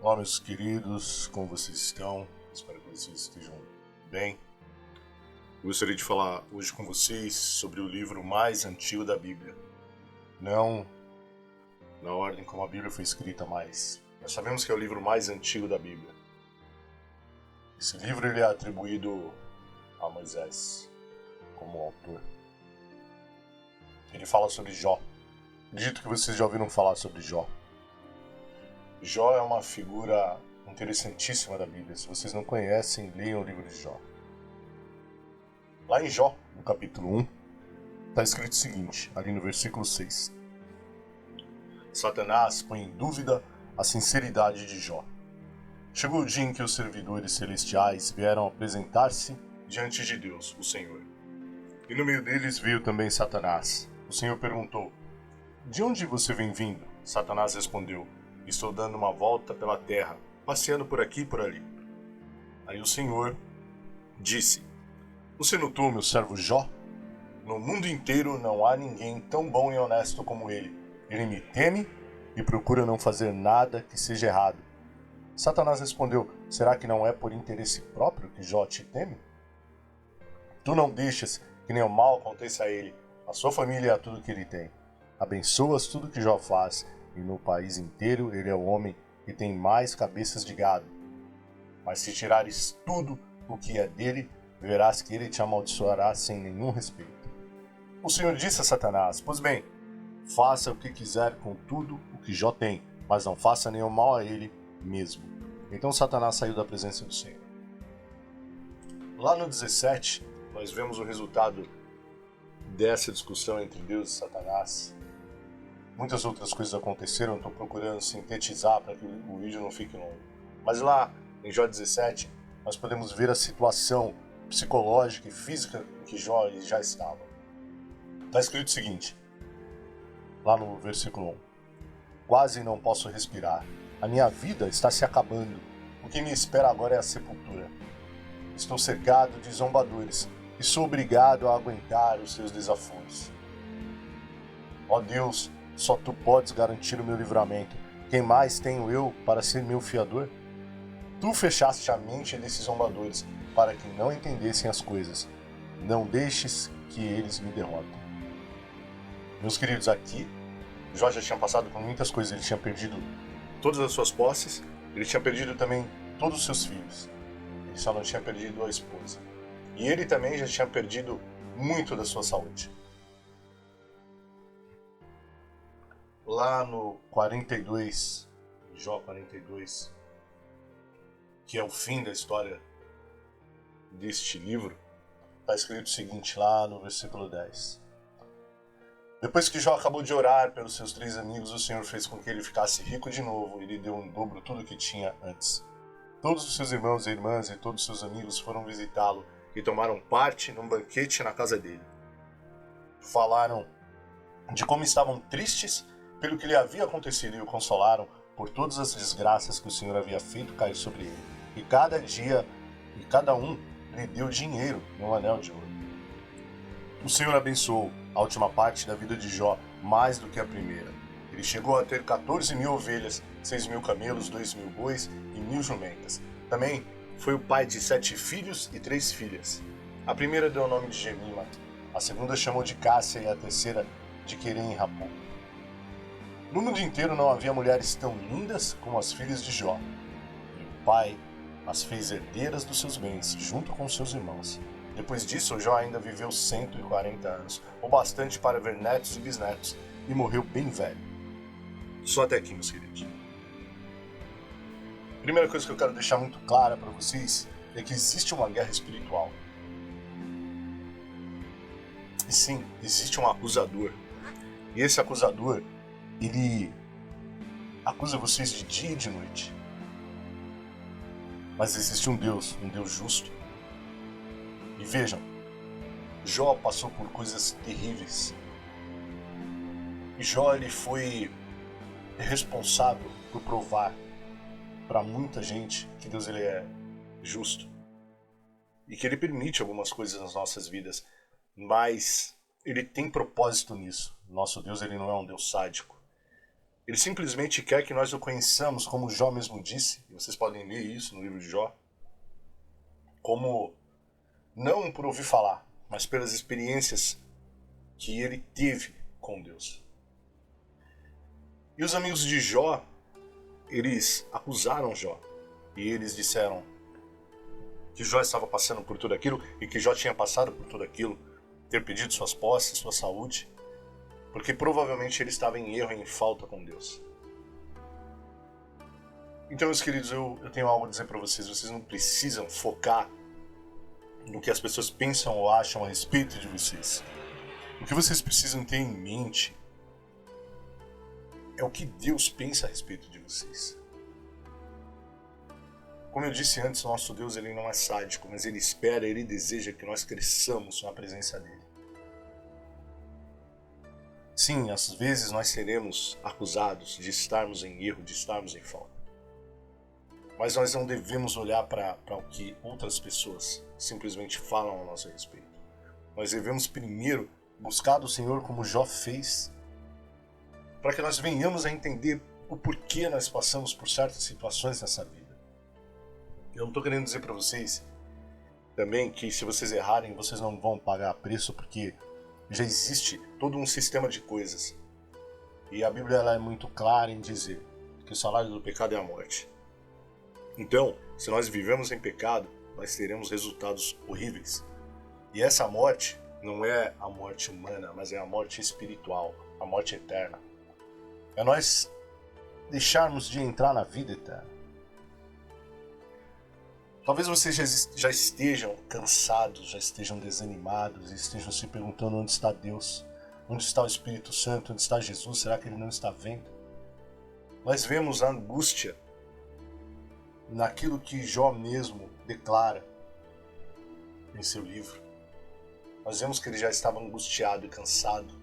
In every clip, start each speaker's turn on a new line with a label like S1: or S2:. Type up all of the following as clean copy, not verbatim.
S1: Olá, meus queridos, como vocês estão? Espero que vocês estejam bem. Gostaria de falar hoje com vocês sobre o livro mais antigo da Bíblia. Não na ordem como a Bíblia foi escrita, mas nós sabemos que é o livro mais antigo da Bíblia. Esse livro ele é atribuído a Moisés como autor. Ele fala sobre Jó. Acredito que vocês já ouviram falar sobre Jó. Jó é uma figura interessantíssima da Bíblia. Se vocês não conhecem, leiam o livro de Jó. Lá em Jó, no capítulo 1, está escrito o seguinte, ali no versículo 6. Satanás põe em dúvida a sinceridade de Jó. Chegou o dia em que os servidores celestiais vieram apresentar-se diante de Deus, o Senhor. E no meio deles veio também Satanás. O Senhor perguntou, de onde você vem vindo? Satanás respondeu, estou dando uma volta pela terra, passeando por aqui e por ali. Aí o Senhor disse, você notou meu servo Jó? No mundo inteiro não há ninguém tão bom e honesto como ele. Ele me teme e procura não fazer nada que seja errado. Satanás respondeu, será que não é por interesse próprio que Jó te teme? Tu não deixas que nenhum mal aconteça a ele, a sua família e a tudo que ele tem. Abençoas tudo que Jó faz, e no país inteiro ele é o homem que tem mais cabeças de gado. Mas se tirares tudo o que é dele, verás que ele te amaldiçoará sem nenhum respeito. O Senhor disse a Satanás, pois bem, faça o que quiser com tudo o que Jó tem, mas não faça nenhum mal a ele mesmo. Então Satanás saiu da presença do Senhor. Lá no 17, nós vemos o resultado dessa discussão entre Deus e Satanás. Muitas outras coisas aconteceram, estou procurando sintetizar para que o vídeo não fique longo. Mas lá, em Jó 17, nós podemos ver a situação psicológica e física em que Jó já estava. Está escrito o seguinte, lá no versículo 1. Quase não posso respirar. A minha vida está se acabando. O que me espera agora é a sepultura. Estou cercado de zombadores e sou obrigado a aguentar os seus desafios. Ó Deus, só tu podes garantir o meu livramento. Quem mais tenho eu para ser meu fiador? Tu fechaste a mente desses zombadores para que não entendessem as coisas. Não deixes que eles me derrotem. Meus queridos, aqui, Jó já tinha passado por muitas coisas. Ele tinha perdido todas as suas posses. Ele tinha perdido também todos os seus filhos. Ele só não tinha perdido a esposa. E ele também já tinha perdido muito da sua saúde. Lá no 42, Jó 42, que é o fim da história deste livro, está escrito o seguinte lá no versículo 10. Depois que Jó acabou de orar pelos seus 3 amigos, o Senhor fez com que ele ficasse rico de novo e lhe deu em dobro tudo o que tinha antes. Todos os seus irmãos e irmãs e todos os seus amigos foram visitá-lo e tomaram parte num banquete na casa dele. Falaram de como estavam tristes pelo que lhe havia acontecido e o consolaram por todas as desgraças que o Senhor havia feito cair sobre ele. E cada um lhe deu dinheiro e um anel de ouro. O Senhor abençoou a última parte da vida de Jó mais do que a primeira. Ele chegou a ter 14.000 ovelhas, 6.000 camelos, 2.000 bois e 1.000 jumentas. Também foi o pai de 7 filhos e 3 filhas. A primeira deu o nome de Gemima, a segunda chamou de Cássia e a terceira de Querem e Rapô. No mundo inteiro não havia mulheres tão lindas como as filhas de Jó. E o pai as fez herdeiras dos seus bens, junto com seus irmãos. Depois disso, Jó ainda viveu 140 anos, o bastante para ver netos e bisnetos, e morreu bem velho. Só até aqui, meus queridos. Primeira coisa que eu quero deixar muito clara para vocês é que existe uma guerra espiritual. E sim, existe um acusador. E esse acusador, ele acusa vocês de dia e de noite. Mas existe um Deus justo. E vejam, Jó passou por coisas terríveis. E Jó ele foi responsável por provar para muita gente que Deus ele é justo. E que ele permite algumas coisas nas nossas vidas, mas ele tem propósito nisso. Nosso Deus ele não é um Deus sádico. Ele simplesmente quer que nós o conheçamos, como Jó mesmo disse, e vocês podem ler isso no livro de Jó, como não por ouvir falar, mas pelas experiências que ele teve com Deus. E os amigos de Jó, eles acusaram Jó, e eles disseram que Jó estava passando por tudo aquilo, e que Jó tinha passado por tudo aquilo, ter pedido suas posses, sua saúde, porque provavelmente ele estava em erro e em falta com Deus. Então, meus queridos, eu tenho algo a dizer para vocês. Vocês não precisam focar no que as pessoas pensam ou acham a respeito de vocês. O que vocês precisam ter em mente é o que Deus pensa a respeito de vocês. Como eu disse antes, o nosso Deus ele não é sádico, mas ele espera, ele deseja que nós cresçamos na presença dele. Sim, às vezes nós seremos acusados de estarmos em erro, de estarmos em falta. Mas nós não devemos olhar para o que outras pessoas simplesmente falam a nosso respeito. Nós devemos primeiro buscar do Senhor como Jó fez, para que nós venhamos a entender o porquê nós passamos por certas situações nessa vida. Eu não estou querendo dizer para vocês também que se vocês errarem, vocês não vão pagar preço, porque já existe todo um sistema de coisas. E a Bíblia ela é muito clara em dizer que o salário do pecado é a morte. Então, se nós vivemos em pecado, nós teremos resultados horríveis. E essa morte não é a morte humana, mas é a morte espiritual, a morte eterna. É nós deixarmos de entrar na vida eterna. Talvez vocês já estejam cansados, já estejam desanimados, e estejam se perguntando onde está Deus, onde está o Espírito Santo, onde está Jesus, será que ele não está vendo? Nós vemos a angústia naquilo que Jó mesmo declara em seu livro. Nós vemos que ele já estava angustiado e cansado.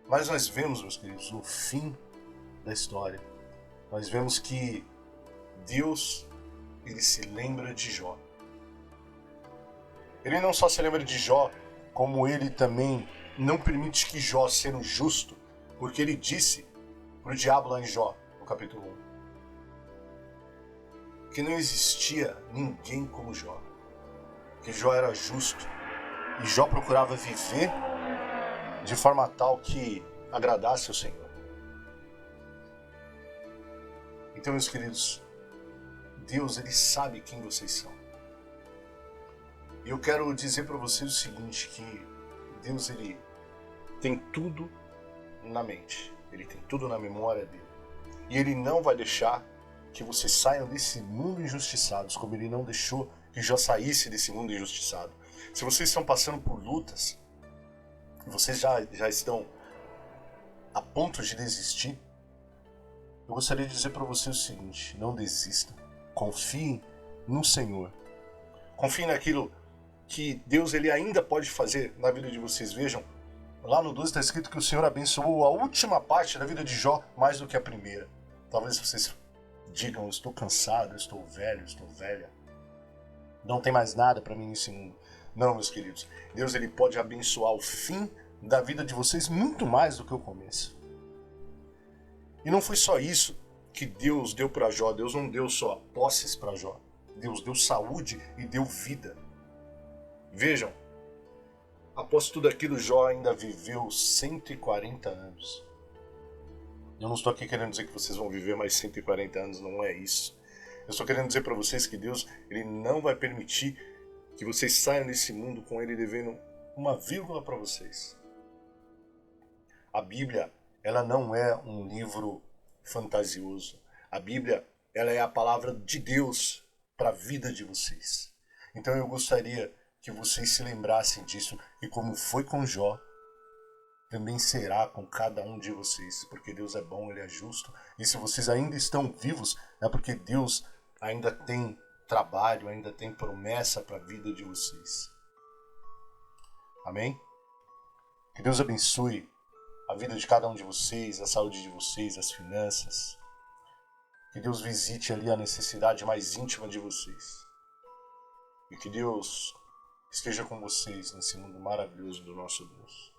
S1: Mas nós vemos, meus queridos, no fim da história, nós vemos que Deus ele se lembra de Jó. Ele não só se lembra de Jó, como ele também não permite que Jó seja justo, porque ele disse para o diabo lá em Jó, no capítulo 1, que não existia ninguém como Jó, que Jó era justo, e Jó procurava viver de forma tal que agradasse ao Senhor. Então, meus queridos, Deus ele sabe quem vocês são. E eu quero dizer para vocês o seguinte, que Deus ele tem tudo na mente, ele tem tudo na memória dele. E ele não vai deixar que vocês saiam desse mundo injustiçados, como ele não deixou que Jó saísse desse mundo injustiçado. Se vocês estão passando por lutas, vocês já estão a ponto de desistir, eu gostaria de dizer para vocês o seguinte, não desistam. Confiem no Senhor. Confiem naquilo que Deus ele ainda pode fazer na vida de vocês. Vejam, lá no 12 está escrito que o Senhor abençoou a última parte da vida de Jó mais do que a primeira. Talvez vocês digam, eu estou cansado, eu estou velho, eu estou velha. Não tem mais nada para mim nesse mundo. Não, meus queridos. Deus ele pode abençoar o fim da vida de vocês muito mais do que o começo. E não foi só isso que Deus deu para Jó. Deus não deu só posses para Jó. Deus deu saúde e deu vida. Vejam, após tudo aquilo, Jó ainda viveu 140 anos. Eu não estou aqui querendo dizer que vocês vão viver mais 140 anos, não é isso. Eu estou querendo dizer para vocês que Deus ele não vai permitir que vocês saiam desse mundo com ele devendo uma vírgula para vocês. A Bíblia, ela não é um livro fantasioso. A Bíblia, ela é a palavra de Deus para a vida de vocês. Então eu gostaria que vocês se lembrassem disso, e como foi com Jó, também será com cada um de vocês, porque Deus é bom, ele é justo, e se vocês ainda estão vivos, é porque Deus ainda tem trabalho, ainda tem promessa para a vida de vocês. Amém? Que Deus abençoe a vida de cada um de vocês, a saúde de vocês, as finanças. Que Deus visite ali a necessidade mais íntima de vocês. E que Deus esteja com vocês nesse mundo maravilhoso do nosso Deus.